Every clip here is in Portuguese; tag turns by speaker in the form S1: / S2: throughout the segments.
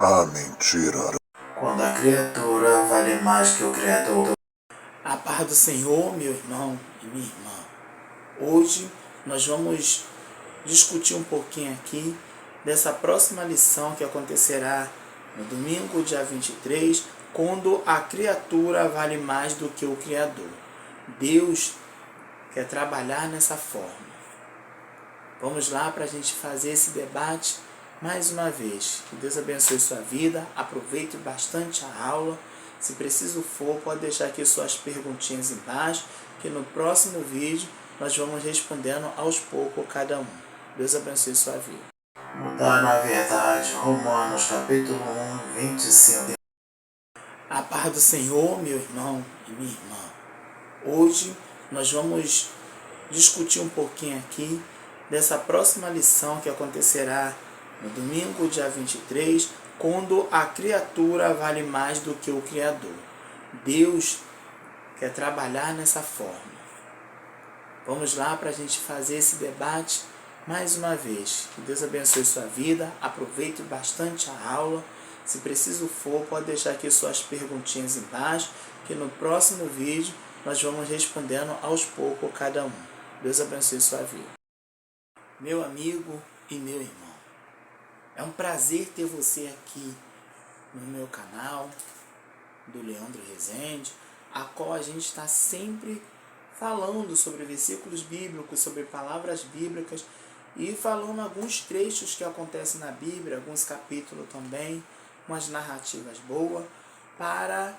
S1: A mentira.
S2: Quando a criatura vale mais que o Criador.
S3: A paz do Senhor, meu irmão e minha irmã. Hoje nós vamos discutir um pouquinho aqui dessa próxima lição que acontecerá no domingo, dia 23, quando a criatura vale mais do que o Criador. Deus quer trabalhar nessa forma. Vamos lá para a gente fazer esse debate mais uma vez. Que Deus abençoe sua vida, aproveite bastante a aula. Se preciso for, pode deixar aqui suas perguntinhas embaixo, que no próximo vídeo nós vamos respondendo aos poucos cada um. Deus abençoe sua vida.
S2: Mudar na verdade, Romanos capítulo 1, 25.
S3: A paz do Senhor, meu irmão e minha irmã. Hoje nós vamos discutir um pouquinho aqui dessa próxima lição que acontecerá no domingo, dia 23, quando a criatura vale mais do que o Criador. Deus quer trabalhar nessa forma. Vamos lá para a gente fazer esse debate mais uma vez. Que Deus abençoe sua vida, aproveite bastante a aula. Se preciso for, pode deixar aqui suas perguntinhas embaixo, que no próximo vídeo nós vamos respondendo aos poucos cada um. Deus abençoe sua vida. Meu amigo e meu irmão, é um prazer ter você aqui no meu canal, do Leandro Rezende, a qual a gente está sempre falando sobre versículos bíblicos, sobre palavras bíblicas e falando alguns trechos que acontecem na Bíblia, alguns capítulos também, umas narrativas boas, para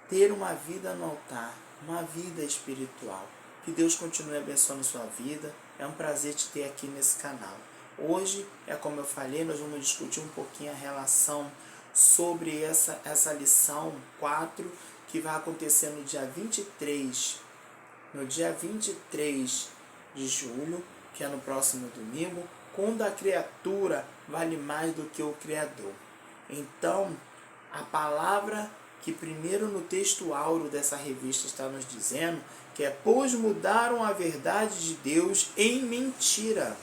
S3: ter uma vida no altar, uma vida espiritual. Que Deus continue abençoando sua vida. É um prazer te ter aqui nesse canal. Hoje, como eu falei, nós vamos discutir um pouquinho a relação sobre essa lição 4, que vai acontecer no dia 23. No dia 23 de julho, que é no próximo domingo, quando a criatura vale mais do que o Criador. Então, a palavra que primeiro no texto áureo dessa revista está nos dizendo, que é: pois mudaram a verdade de Deus em mentira,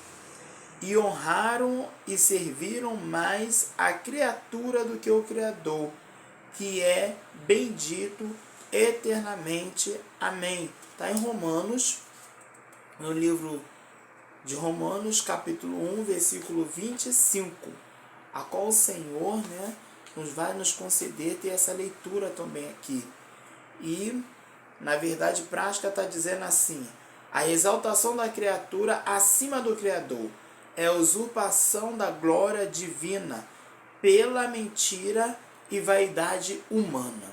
S3: e honraram e serviram mais a criatura do que o Criador, que é bendito eternamente. Amém. Está em Romanos, no livro de Romanos, capítulo 1, versículo 25, a qual o Senhor, vai nos conceder ter essa leitura também aqui. E, na verdade prática, está dizendo assim: a exaltação da criatura acima do Criador é a usurpação da glória divina pela mentira e vaidade humana.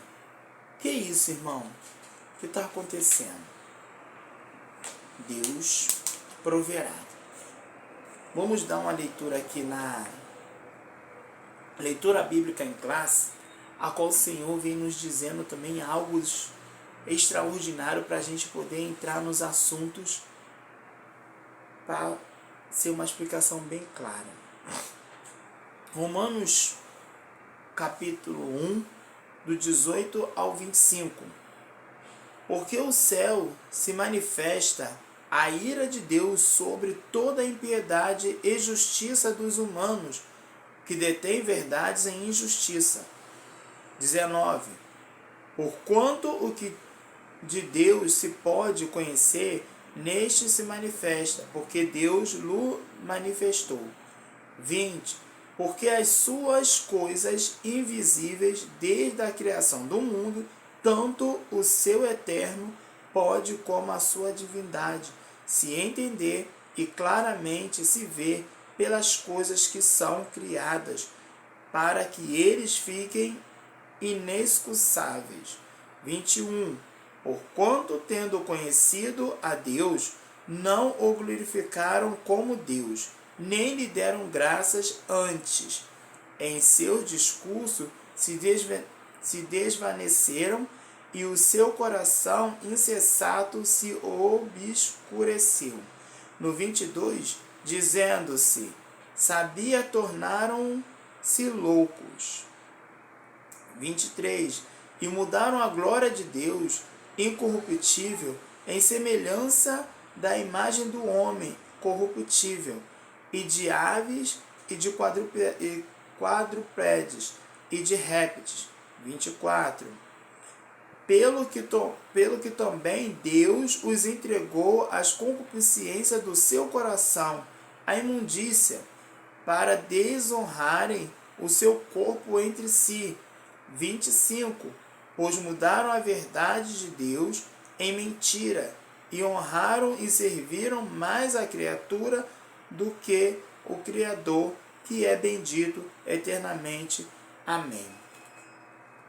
S3: Que isso, irmão? O que está acontecendo? Deus proverá. Vamos dar uma leitura aqui na leitura bíblica em classe, a qual o Senhor vem nos dizendo também algo extraordinário para a gente poder entrar nos assuntos, para ser uma explicação bem clara. Romanos capítulo 1, do 18 ao 25. Porque o céu se manifesta a ira de Deus sobre toda a impiedade e justiça dos humanos, que detêm verdades em injustiça. 19. Porquanto o que de Deus se pode conhecer, neste se manifesta, porque Deus lhe manifestou. 20. Porque as suas coisas invisíveis, desde a criação do mundo, tanto o seu eterno pode como a sua divindade, se entender e claramente se ver pelas coisas que são criadas, para que eles fiquem inexcusáveis. 21. Porquanto, tendo conhecido a Deus, não o glorificaram como Deus, nem lhe deram graças antes. Em seu discurso se desvaneceram, e o seu coração insensato se obscureceu. No 22, dizendo-se sabia, tornaram-se loucos. 23. E mudaram a glória de Deus incorruptível em semelhança da imagem do homem corruptível, e de aves, e de quadrupédes e de répteis. 24. Pelo que também Deus os entregou às concupiscências do seu coração, à imundícia, para desonrarem o seu corpo entre si. 25. Pois mudaram a verdade de Deus em mentira, e honraram e serviram mais a criatura do que o Criador, que é bendito eternamente. Amém.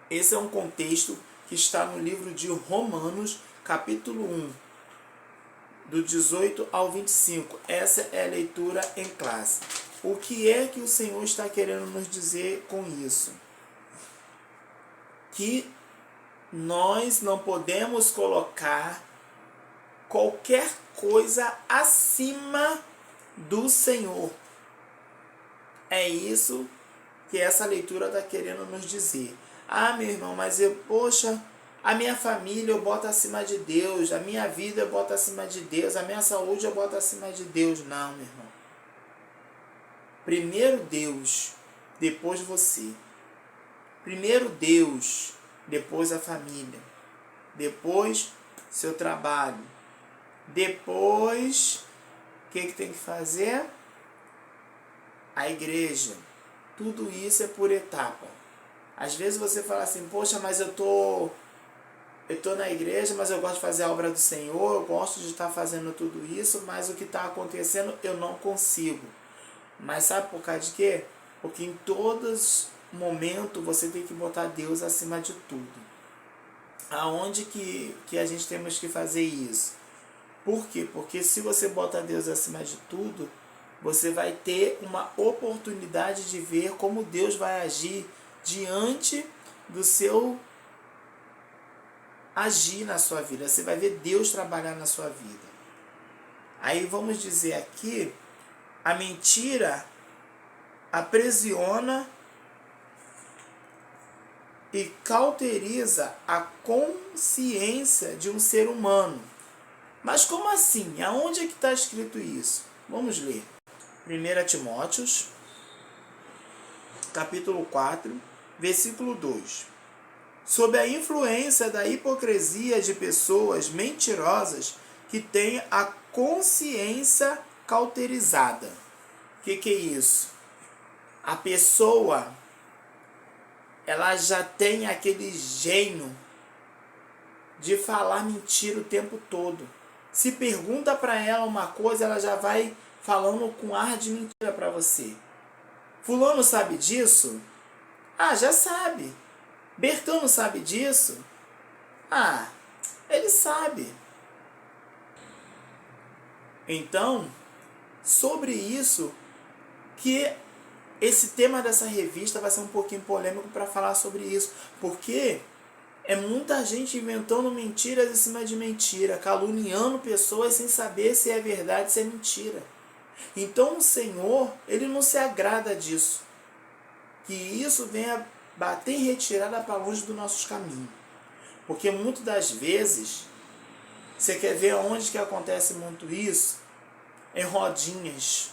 S3: Esse é um contexto que está no livro de Romanos, capítulo 1, do 18 ao 25. Essa é a leitura em classe. O que é que o Senhor está querendo nos dizer com isso? Que nós não podemos colocar qualquer coisa acima do Senhor. É isso que essa leitura está querendo nos dizer. Ah, meu irmão, mas a minha família eu boto acima de Deus, a minha vida eu boto acima de Deus, a minha saúde eu boto acima de Deus. Não, meu irmão. Primeiro Deus, depois você. Primeiro Deus, depois a família. Depois seu trabalho. Depois, o que tem que fazer? A igreja. Tudo isso é por etapa. Às vezes você fala assim, poxa, mas eu tô na igreja, mas eu gosto de fazer a obra do Senhor, eu gosto de estar fazendo tudo isso, mas o que está acontecendo eu não consigo. Mas sabe por causa de quê? Porque em todos momentos você tem que botar Deus acima de tudo. Aonde que a gente temos que fazer isso? Por quê? Porque se você bota Deus acima de tudo, você vai ter uma oportunidade de ver como Deus vai agir diante do seu agir na sua vida. Você vai ver Deus trabalhar na sua vida. Aí vamos dizer aqui, a mentira aprisiona e cauteriza a consciência de um ser humano. Mas como assim? Aonde é que está escrito isso? Vamos ler. 1 Timóteo, capítulo 4, versículo 2. Sob a influência da hipocrisia de pessoas mentirosas que têm a consciência cauterizada. O que é isso? A pessoa, ela já tem aquele gênio de falar mentira o tempo todo. Se pergunta para ela uma coisa, ela já vai falando com ar de mentira para você. Fulano sabe disso? Ah, já sabe. Bertano sabe disso? Ah, ele sabe. Então, sobre isso, que esse tema dessa revista vai ser um pouquinho polêmico para falar sobre isso. Porque é muita gente inventando mentiras em cima de mentira, caluniando pessoas sem saber se é verdade, se é mentira. Então o Senhor, Ele não se agrada disso. Que isso venha bater em retirada para longe dos nossos caminhos. Porque muitas das vezes, você quer ver onde que acontece muito isso? Em rodinhas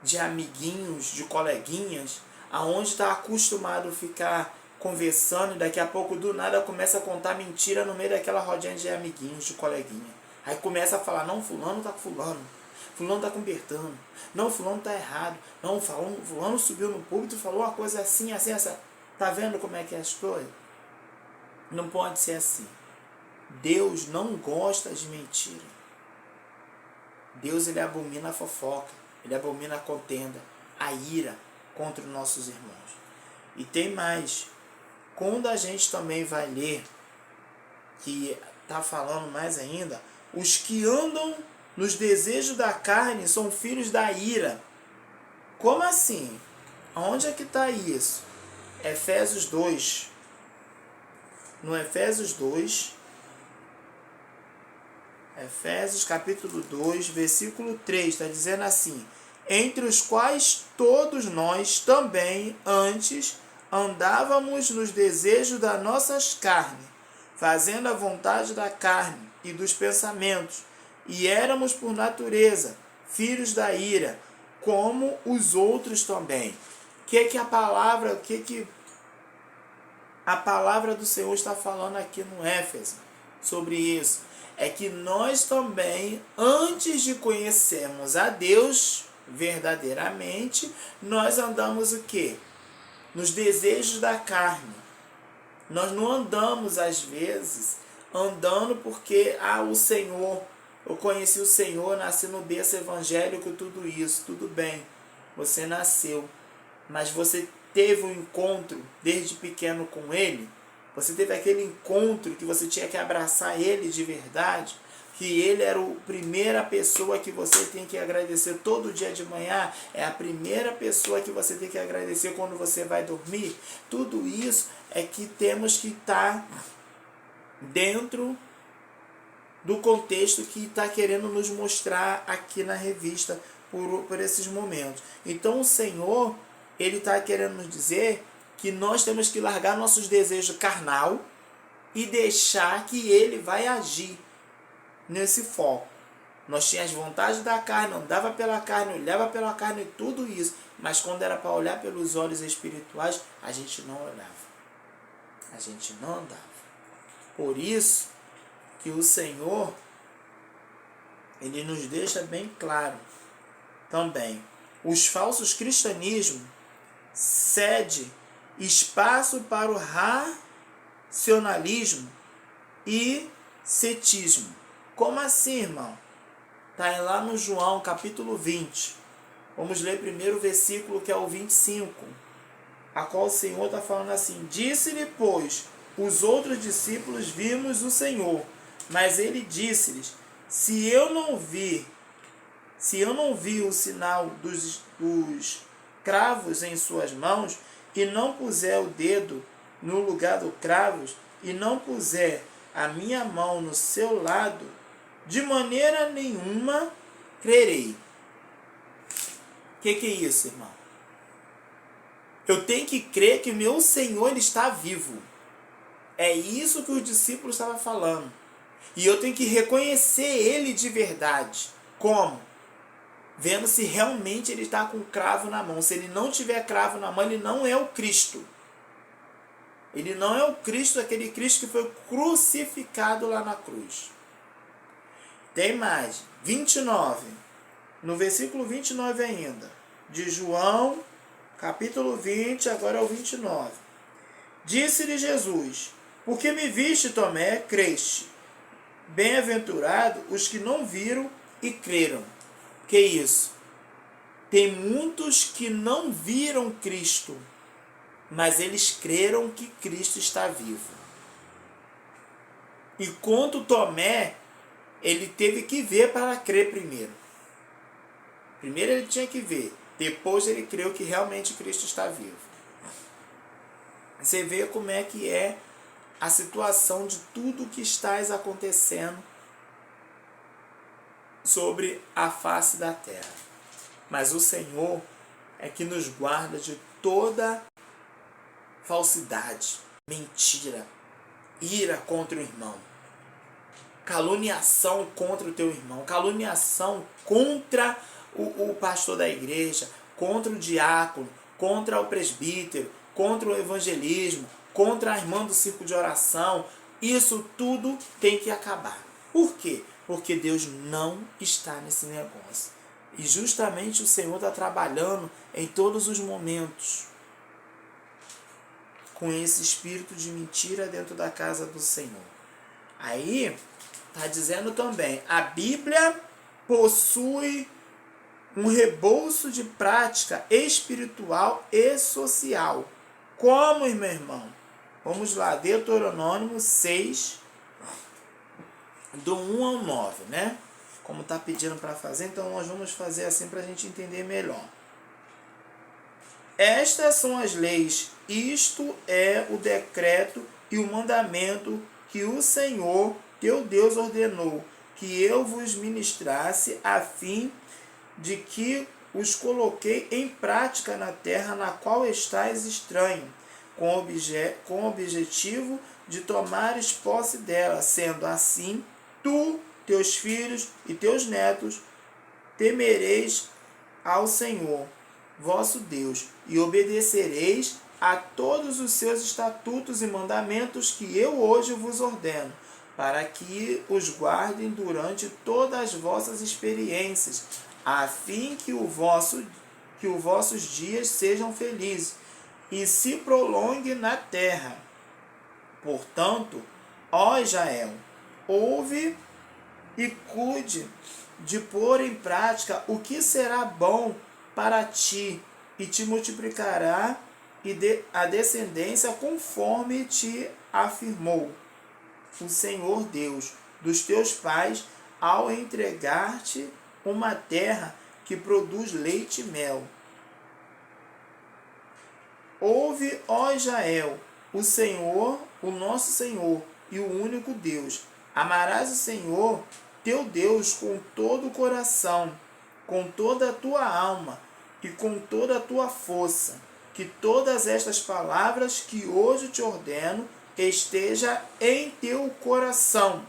S3: de amiguinhos, de coleguinhas, aonde está acostumado a ficar conversando e daqui a pouco do nada começa a contar mentira no meio daquela rodinha de amiguinhos, de coleguinha. Aí começa a falar, não, fulano tá com fulano, fulano tá com Bertano, não, fulano tá errado, não, fulano subiu no púlpito e falou uma coisa assim, assim, essa. Tá vendo como é que é as coisas? Não pode ser assim. Deus não gosta de mentira. Deus, ele abomina a fofoca, ele abomina a contenda, a ira contra os nossos irmãos. E tem mais. Quando a gente também vai ler, que está falando mais ainda, os que andam nos desejos da carne são filhos da ira. Como assim? Onde é que está isso? Efésios 2. No Efésios 2, Efésios capítulo 2, versículo 3, está dizendo assim: entre os quais todos nós também antes andávamos nos desejos das nossas carnes, fazendo a vontade da carne e dos pensamentos, e éramos por natureza filhos da ira, como os outros também. que a palavra do Senhor está falando aqui no Éfeso sobre isso? É que nós também, antes de conhecermos a Deus verdadeiramente, nós andamos o quê? Nos desejos da carne. Nós não andamos, às vezes, andando porque, o Senhor, eu conheci o Senhor, nasci no berço evangélico, tudo isso, tudo bem. Você nasceu, mas você teve um encontro desde pequeno com Ele? Você teve aquele encontro que você tinha que abraçar Ele de verdade? Que Ele era a primeira pessoa que você tem que agradecer todo dia de manhã? É a primeira pessoa que você tem que agradecer quando você vai dormir? Tudo isso é que temos que estar dentro do contexto que está querendo nos mostrar aqui na revista por esses momentos. Então o Senhor, Ele está querendo nos dizer que nós temos que largar nossos desejos carnal e deixar que Ele vai agir nesse foco. Nós tínhamos as vontades da carne, andava pela carne, olhava pela carne, tudo isso. Mas quando era para olhar pelos olhos espirituais, a gente não olhava. A gente não andava. Por isso que o Senhor, Ele nos deixa bem claro também. Os falsos cristianismos cedem espaço para o racionalismo e cetismo. Como assim, irmão? Está lá no João, capítulo 20. Vamos ler primeiro o versículo, que é o 25. A qual o Senhor está falando assim: disse-lhe, pois, os outros discípulos, vimos o Senhor. Mas ele disse-lhes: se eu não vi o sinal dos cravos em suas mãos, e não puser o dedo no lugar do cravos, e não puser a minha mão no seu lado, de maneira nenhuma crerei. O que é isso, irmão? Eu tenho que crer que meu Senhor, Ele está vivo. É isso que os discípulos estavam falando. E eu tenho que reconhecer Ele de verdade. Como? Vendo se realmente Ele está com cravo na mão. Se Ele não tiver cravo na mão, Ele não é o Cristo. Ele não é o Cristo, aquele Cristo que foi crucificado lá na cruz. Tem mais. 29. No versículo 29 ainda. De João, capítulo 20, agora é o 29. Disse-lhe Jesus: porque me viste, Tomé, creste. Bem-aventurado os que não viram e creram. Que isso? Tem muitos que não viram Cristo, mas eles creram que Cristo está vivo. Enquanto Tomé, ele teve que ver para crer primeiro. Primeiro ele tinha que ver, depois ele creu que realmente Cristo está vivo. Você vê como é que é a situação de tudo que está acontecendo sobre a face da terra. Mas o Senhor é que nos guarda de toda falsidade, mentira, ira contra o irmão, caluniação contra o teu irmão, caluniação contra o pastor da igreja, contra o diácono, contra o presbítero, contra o evangelismo, contra a irmã do círculo de oração. Isso tudo tem que acabar. Por quê? Porque Deus não está nesse negócio. E justamente o Senhor está trabalhando em todos os momentos com esse espírito de mentira dentro da casa do Senhor. Aí está dizendo também, a Bíblia possui um rebolso de prática espiritual e social. Como, meu irmão? Vamos lá, Deuteronômio 6, do 1 ao 9, né? Como está pedindo para fazer, então nós vamos fazer assim para a gente entender melhor. Estas são as leis, isto é o decreto e o mandamento que o Senhor, teu Deus, ordenou, que eu vos ministrasse, a fim de que os coloquei em prática na terra na qual estais estranho, com o objetivo de tomares posse dela, sendo assim, tu, teus filhos e teus netos, temereis ao Senhor, vosso Deus, e obedecereis a todos os seus estatutos e mandamentos que eu hoje vos ordeno, para que os guardem durante todas as vossas experiências, a fim que os vossos dias sejam felizes e se prolongue na terra. Portanto, ó Israel, ouve e cuide de pôr em prática o que será bom para ti, e te multiplicará a descendência conforme te afirmou o Senhor Deus dos teus pais, ao entregar-te uma terra que produz leite e mel. Ouve, ó Israel, o Senhor, o nosso Senhor e o único Deus. Amarás o Senhor, teu Deus, com todo o coração, com toda a tua alma e com toda a tua força. Que todas estas palavras que hoje te ordeno esteja em teu coração.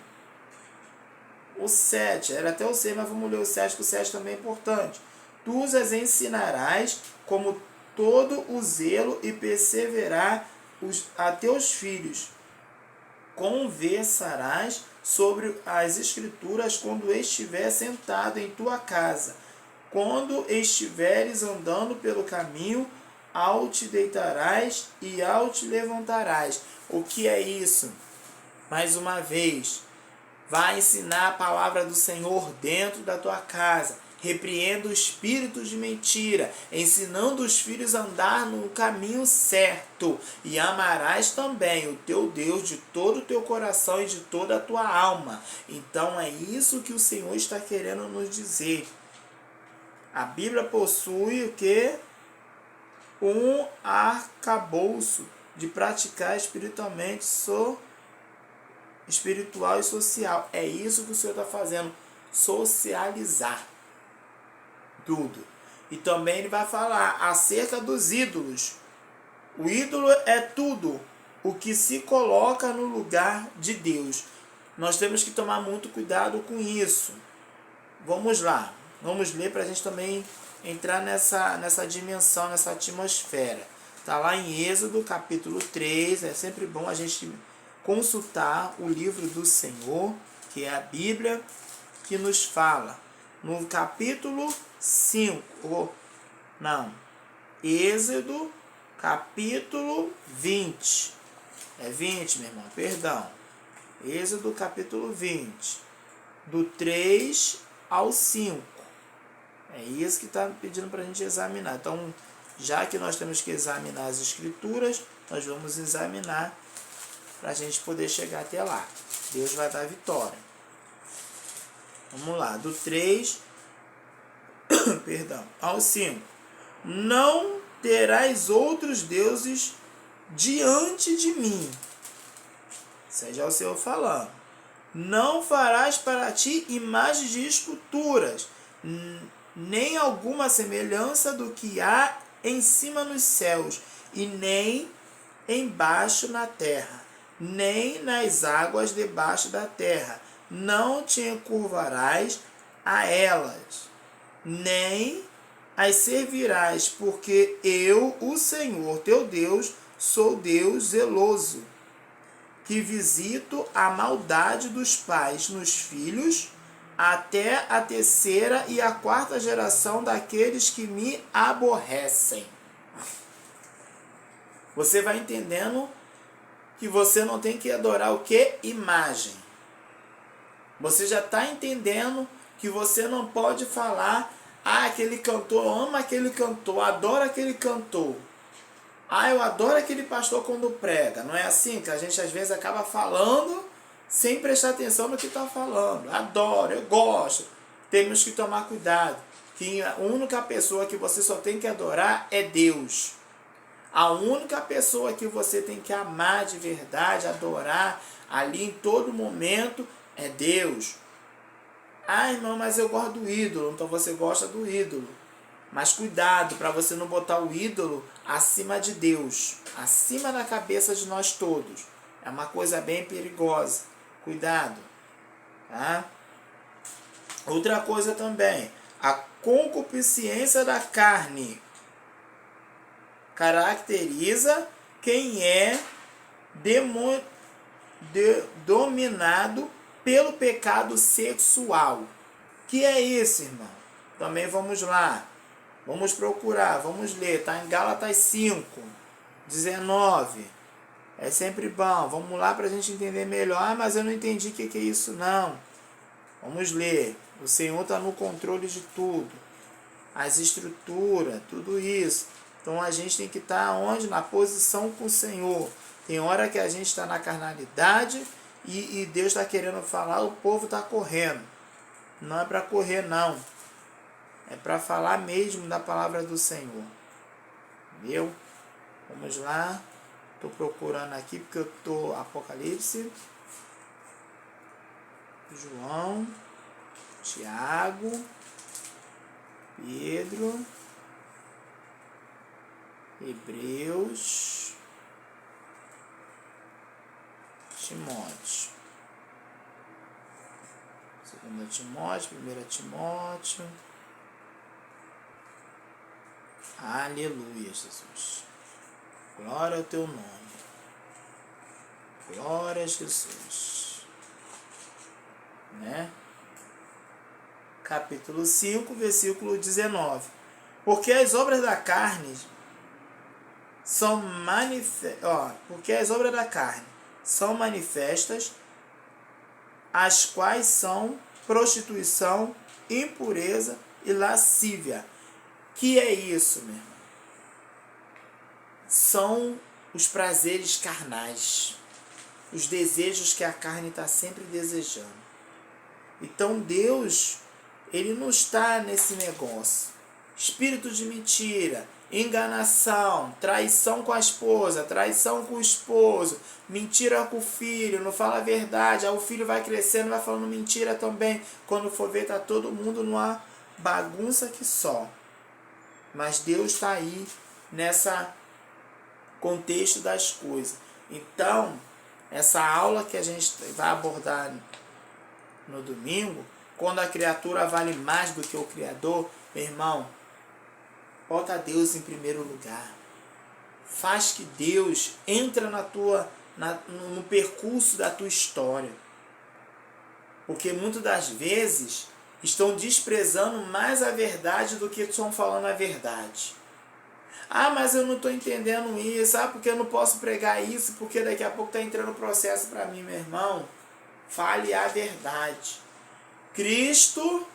S3: O 7, era até o 6, mas vamos ler o 7, que o 7 também é importante. Tu as ensinarás como todo o zelo e perseverar a teus filhos. Conversarás sobre as Escrituras quando estiver sentado em tua casa, quando estiveres andando pelo caminho, ao te deitarás e ao te levantarás. O que é isso? Mais uma vez, vai ensinar a palavra do Senhor dentro da tua casa. Repreenda o espírito de mentira, ensinando os filhos a andar no caminho certo. E amarás também o teu Deus de todo o teu coração e de toda a tua alma. Então é isso que o Senhor está querendo nos dizer. A Bíblia possui o que? Um arcabouço de praticar espiritualmente, espiritual e social. É isso que o Senhor está fazendo, socializar tudo. E também ele vai falar acerca dos ídolos. O ídolo é tudo o que se coloca no lugar de Deus. Nós temos que tomar muito cuidado com isso. Vamos lá, vamos ler para a gente também entrar nessa dimensão, nessa atmosfera. Está lá em Êxodo capítulo 3, é sempre bom a gente consultar o livro do Senhor, que é a Bíblia, que nos fala. No capítulo 5, Êxodo capítulo 20. É 20, meu irmão, perdão. Êxodo capítulo 20, do 3 ao 5. É isso que está pedindo para a gente examinar. Então, já que nós temos que examinar as Escrituras, nós vamos examinar para a gente poder chegar até lá. Deus vai dar vitória. Vamos lá, do 3 ao 5. Não terás outros deuses diante de mim. Seja o Senhor falando. Não farás para ti imagens de esculturas, nem alguma semelhança do que há em cima nos céus, e nem embaixo na terra, nem nas águas debaixo da terra. Não te encurvarás a elas, nem as servirás, porque eu, o Senhor teu Deus, sou Deus zeloso, que visito a maldade dos pais nos filhos, até a terceira e a quarta geração daqueles que me aborrecem. Você vai entendendo que você não tem que adorar o que? Imagem. Você já está entendendo que você não pode falar, aquele cantor, eu amo aquele cantor, adoro aquele cantor. Eu adoro aquele pastor quando prega. Não é assim que a gente às vezes acaba falando sem prestar atenção no que está falando. Adoro, eu gosto. Temos que tomar cuidado, que a única pessoa que você só tem que adorar é Deus. A única pessoa que você tem que amar de verdade, adorar ali em todo momento é Deus. Irmão, mas eu gosto do ídolo. Então você gosta do ídolo. Mas cuidado para você não botar o ídolo acima de Deus, acima da cabeça de nós todos. É uma coisa bem perigosa. Cuidado. Tá? Outra coisa também, a concupiscência da carne. caracteriza quem é dominado pelo pecado sexual. Que é isso, irmão? Também vamos lá. Vamos procurar, vamos ler. Está em Gálatas 5, 19. É sempre bom. Vamos lá para a gente entender melhor. Ah, mas eu não entendi o que é isso, não. Vamos ler. O Senhor está no controle de tudo. As estruturas, tudo isso. Então a gente tem que estar onde? Na posição com o Senhor. Tem hora que a gente está na carnalidade e Deus está querendo falar, o povo está correndo. Não é para correr, não. É para falar mesmo da palavra do Senhor. Entendeu? Vamos lá. Estou procurando aqui porque eu estou... Apocalipse. João. Tiago. Pedro. Hebreus. Timóteo. 2 Timóteo, 1 Timóteo. Aleluia, Jesus. Glória ao teu nome. Glória a Jesus. Né? Capítulo 5, versículo 19. Porque as obras da carne são manifestas, as quais são prostituição, impureza e lascívia. Que é isso, meu irmão? São os prazeres carnais, os desejos que a carne está sempre desejando. Então Deus, Ele não está nesse negócio. Espírito de mentira, enganação, traição com a esposa, traição com o esposo, mentira com o filho, não fala a verdade, aí o filho vai crescendo, vai falando mentira também. Quando for ver, está todo mundo numa bagunça que só. Mas Deus está aí nessa contexto das coisas. Então, essa aula que a gente vai abordar no domingo, quando a criatura vale mais do que o Criador, meu irmão, bota Deus em primeiro lugar. Faz que Deus entre no percurso da tua história. Porque muitas das vezes estão desprezando mais a verdade do que estão falando a verdade. Ah, mas eu não estou entendendo isso. Ah, porque eu não posso pregar isso, porque daqui a pouco está entrando processo para mim, meu irmão. Fale a verdade. Cristo,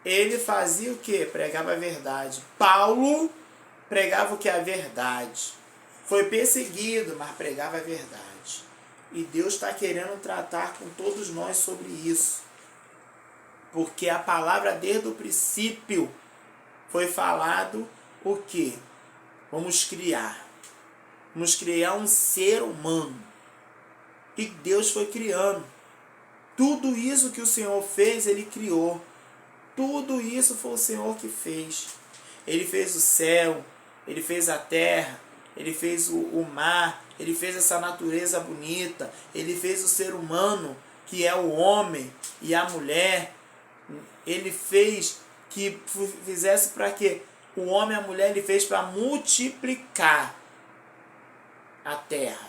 S3: ele fazia o quê? Pregava a verdade. Paulo pregava o que? A verdade. Foi perseguido, mas pregava a verdade. E Deus está querendo tratar com todos nós sobre isso. Porque a palavra desde o princípio foi falado o quê? Vamos criar. Vamos criar um ser humano. E Deus foi criando. Tudo isso que o Senhor fez, Ele criou. Tudo isso foi o Senhor que fez. Ele fez o céu, Ele fez a terra, Ele fez o mar, Ele fez essa natureza bonita, Ele fez o ser humano, que é o homem e a mulher. Ele fez que fizesse para quê? O homem e a mulher Ele fez para multiplicar a terra,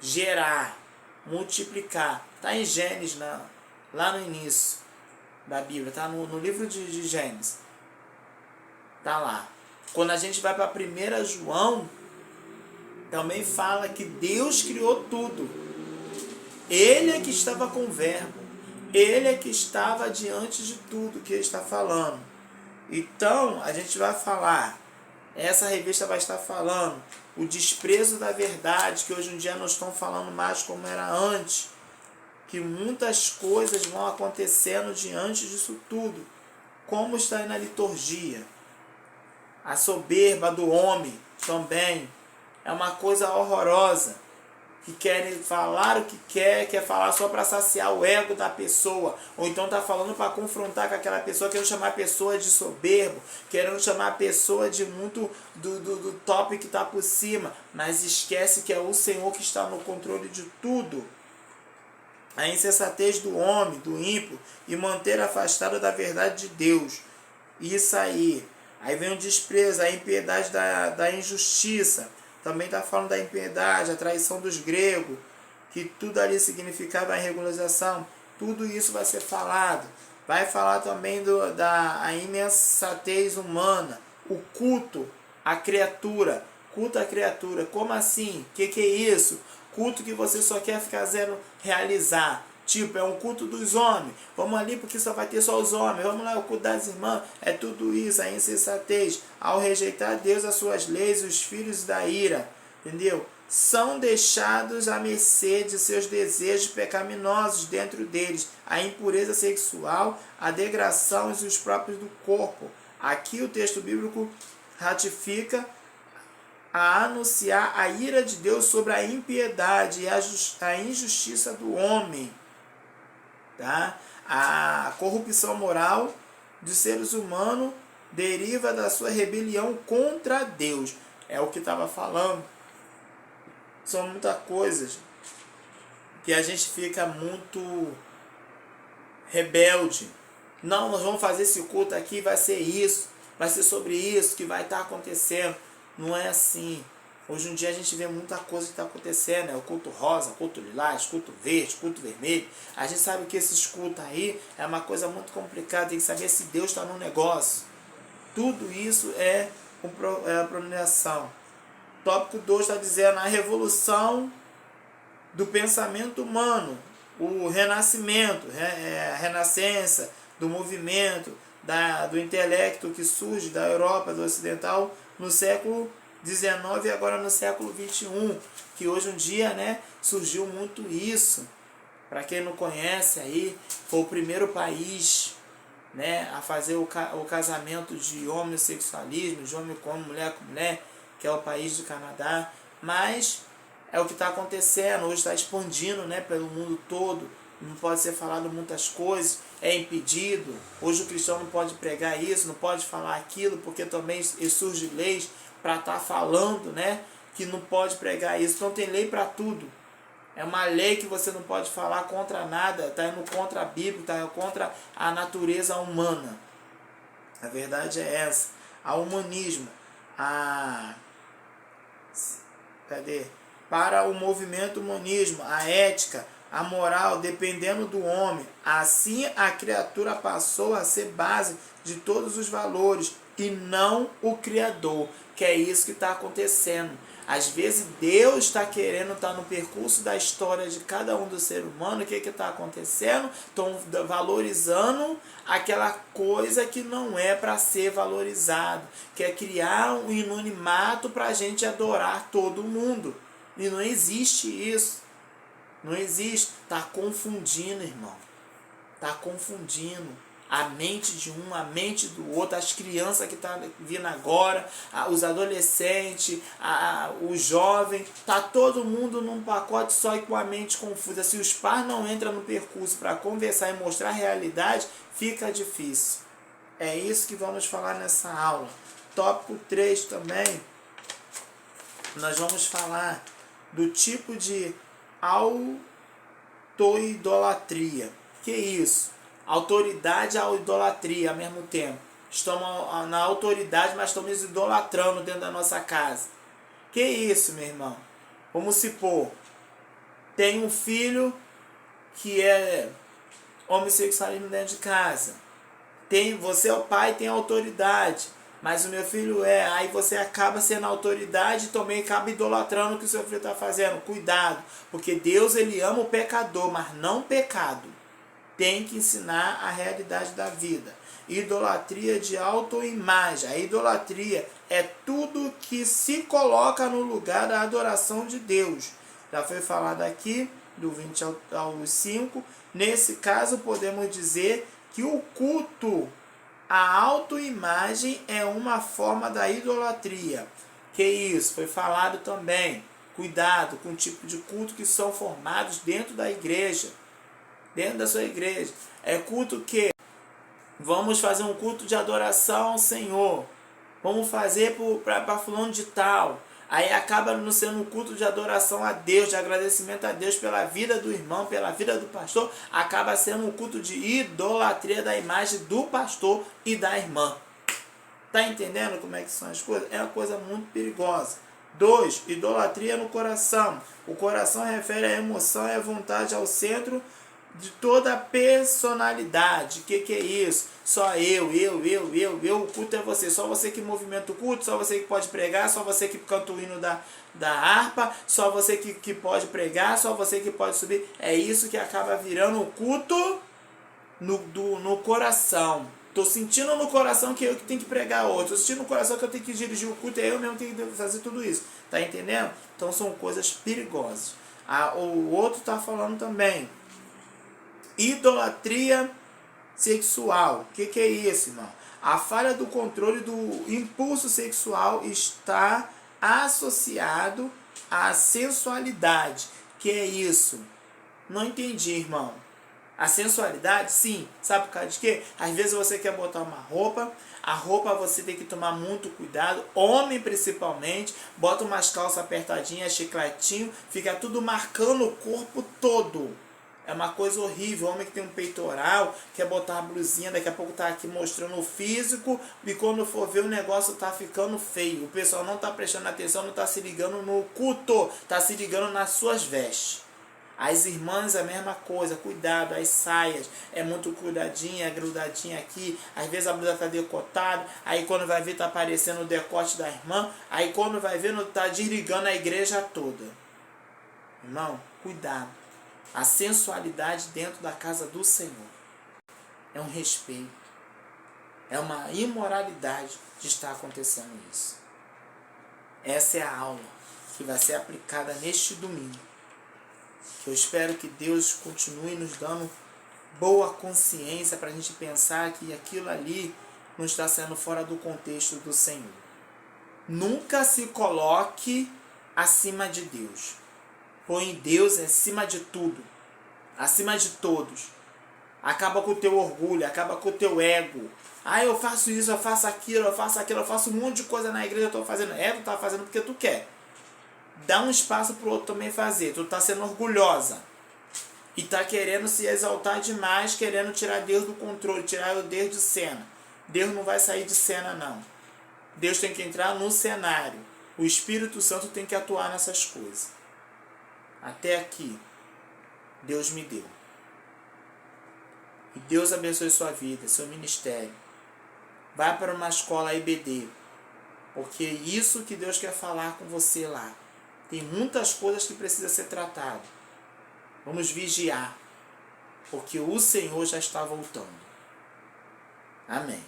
S3: gerar, multiplicar. Está em Gênesis, lá no início da Bíblia, está no livro de Gênesis. Está lá. Quando a gente vai para 1 João, também fala que Deus criou tudo. Ele é que estava com o verbo. Ele é que estava diante de tudo que ele está falando. Então, a gente vai falar, essa revista vai estar falando o desprezo da verdade, que hoje em dia não estão falando mais como era antes. Que muitas coisas vão acontecendo diante disso tudo. Como está aí na liturgia. A soberba do homem também é uma coisa horrorosa. Que querem falar o que quer falar só para saciar o ego da pessoa. Ou então está falando para confrontar com aquela pessoa, querendo chamar a pessoa de soberbo, querendo chamar a pessoa de muito do top que está por cima. Mas esquece que é o Senhor que está no controle de tudo. A insensatez do homem, do ímpio, e manter afastado da verdade de Deus. Isso aí. Aí vem o desprezo, a impiedade da injustiça. Também está falando da impiedade, a traição dos gregos, que tudo ali significava a irregularização. Tudo isso vai ser falado. Vai falar também da imensatez humana, o culto à criatura. Culto à criatura. Como assim? O que é isso? Culto que você só quer ficar realizar. Tipo, é um culto dos homens. Vamos ali porque só vai ter só os homens. Vamos lá, o culto das irmãs. É tudo isso, a insensatez. Ao rejeitar Deus, as suas leis, os filhos da ira. Entendeu? São deixados à mercê de seus desejos pecaminosos dentro deles. A impureza sexual, a degradação e os próprios do corpo. Aqui o texto bíblico ratifica a anunciar a ira de Deus sobre a impiedade e a injustiça do homem. Tá? A corrupção moral dos seres humanos deriva da sua rebelião contra Deus. É o que estava falando. São muitas coisas que a gente fica muito rebelde. Não, nós vamos fazer esse culto aqui, vai ser isso, vai ser sobre isso que vai estar acontecendo. Não é assim. Hoje em dia a gente vê muita coisa que está acontecendo, né? O culto rosa, culto lilás, culto verde, culto vermelho. A gente sabe que esses cultos aí é uma coisa muito complicada, tem que saber se Deus está no negócio. Tudo isso é a pronunciação. Tópico 2 está dizendo a revolução do pensamento humano, o renascimento, a renascença do movimento, do intelecto que surge da Europa, do ocidental, no século XIX e agora no século XXI, que hoje em dia, né, surgiu muito isso. Para quem não conhece, aí foi o primeiro país, né, a fazer o casamento de homossexualismo, de homem com homem, mulher com mulher, que é o país do Canadá. Mas é o que está acontecendo, hoje está expandindo, né, pelo mundo todo. Não pode ser falado muitas coisas, é impedido. Hoje o cristão não pode pregar isso, não pode falar aquilo, porque também surge leis para estar falando, né, que não pode pregar isso. Então tem lei para tudo. É uma lei que você não pode falar contra nada, está indo contra a Bíblia, está indo contra a natureza humana. A verdade é essa. A humanismo, para o movimento humanismo, a ética, a moral, dependendo do homem. Assim a criatura passou a ser base de todos os valores e não o Criador, que é isso que está acontecendo. Às vezes Deus está querendo estar no percurso da história de cada um do ser humano. O que está acontecendo? Estão valorizando aquela coisa que não é para ser valorizado, que é criar um anonimato para a gente adorar todo mundo. E não existe isso. Não existe. Está confundindo, irmão. Está confundindo a mente de um, a mente do outro, as crianças que estão vindo agora, os adolescentes, os jovens, está todo mundo num pacote só e com a mente confusa. Se os pais não entram no percurso para conversar e mostrar a realidade, fica difícil. É isso que vamos falar nessa aula. Tópico 3 também, nós vamos falar do tipo de autoidolatria. Que isso? Autoridade e idolatria ao mesmo tempo. Estamos na autoridade, mas estamos idolatrando dentro da nossa casa. Que isso, meu irmão? Vamos supor, tem um filho que é homossexualismo dentro de casa. Você é o pai, tem autoridade, mas o meu filho aí você acaba sendo autoridade e também acaba idolatrando o que o seu filho está fazendo. Cuidado, porque Deus ele ama o pecador, mas não o pecado. Tem que ensinar a realidade da vida. Idolatria de autoimagem. A idolatria é tudo que se coloca no lugar da adoração de Deus. Já foi falado aqui, do 20 ao 5. Nesse caso, podemos dizer que o culto à autoimagem é uma forma da idolatria. Que isso? Foi falado também. Cuidado com o tipo de culto que são formados dentro da igreja. Dentro da sua igreja. É culto que vamos fazer um culto de adoração ao Senhor. Vamos fazer para fulano de tal. Aí acaba não sendo um culto de adoração a Deus, de agradecimento a Deus pela vida do irmão, pela vida do pastor. Acaba sendo um culto de idolatria da imagem do pastor e da irmã. Tá entendendo como é que são as coisas? É uma coisa muito perigosa. 2. Idolatria no coração. O coração refere à emoção e à vontade ao centro de toda a personalidade. O que é isso? Só eu, o culto é você. Só você que movimenta o culto, só você que pode pregar, só você que canta o hino da harpa, só você que pode pregar, só você que pode subir. É isso que acaba virando o culto no coração. Tô sentindo no coração que eu que tenho que pregar outro. Tô sentindo no coração que eu tenho que dirigir o culto, é eu mesmo que tenho que fazer tudo isso. Tá entendendo? Então são coisas perigosas. O outro tá falando também. Idolatria sexual. O que é isso, irmão? A falha do controle do impulso sexual está associado à sensualidade. Que é isso? Não entendi, irmão. A sensualidade, sim. Sabe por causa de quê? Às vezes você quer botar uma roupa, a roupa você tem que tomar muito cuidado, homem principalmente, bota umas calças apertadinhas, chicletinho, fica tudo marcando o corpo todo. É uma coisa horrível, homem que tem um peitoral, quer botar uma blusinha, daqui a pouco tá aqui mostrando o físico, e quando for ver o negócio tá ficando feio. O pessoal não tá prestando atenção, não tá se ligando no culto, tá se ligando nas suas vestes. As irmãs a mesma coisa, cuidado, as saias, é muito cuidadinha, é grudadinha aqui, às vezes a blusa tá decotada, aí quando vai ver tá aparecendo o decote da irmã, aí quando vai ver não tá desligando a igreja toda. Irmão, cuidado. A sensualidade dentro da casa do Senhor é um respeito, é uma imoralidade de estar acontecendo isso. Essa é a aula que vai ser aplicada neste domingo. Eu espero que Deus continue nos dando boa consciência para a gente pensar que aquilo ali não está sendo fora do contexto do Senhor. Nunca se coloque acima de Deus. Põe Deus acima de tudo, acima de todos. Acaba com o teu orgulho, acaba com o teu ego. Eu faço isso, eu faço aquilo, eu faço um monte de coisa na igreja, eu estou fazendo. Tu está fazendo porque tu quer. Dá um espaço para o outro também fazer. Tu está sendo orgulhosa. E está querendo se exaltar demais, querendo tirar Deus do controle, tirar o Deus de cena. Deus não vai sair de cena, não. Deus tem que entrar no cenário. O Espírito Santo tem que atuar nessas coisas. Até aqui, Deus me deu. E Deus abençoe sua vida, seu ministério. Vai para uma escola IBD. Porque é isso que Deus quer falar com você lá. Tem muitas coisas que precisam ser tratadas. Vamos vigiar. Porque o Senhor já está voltando. Amém.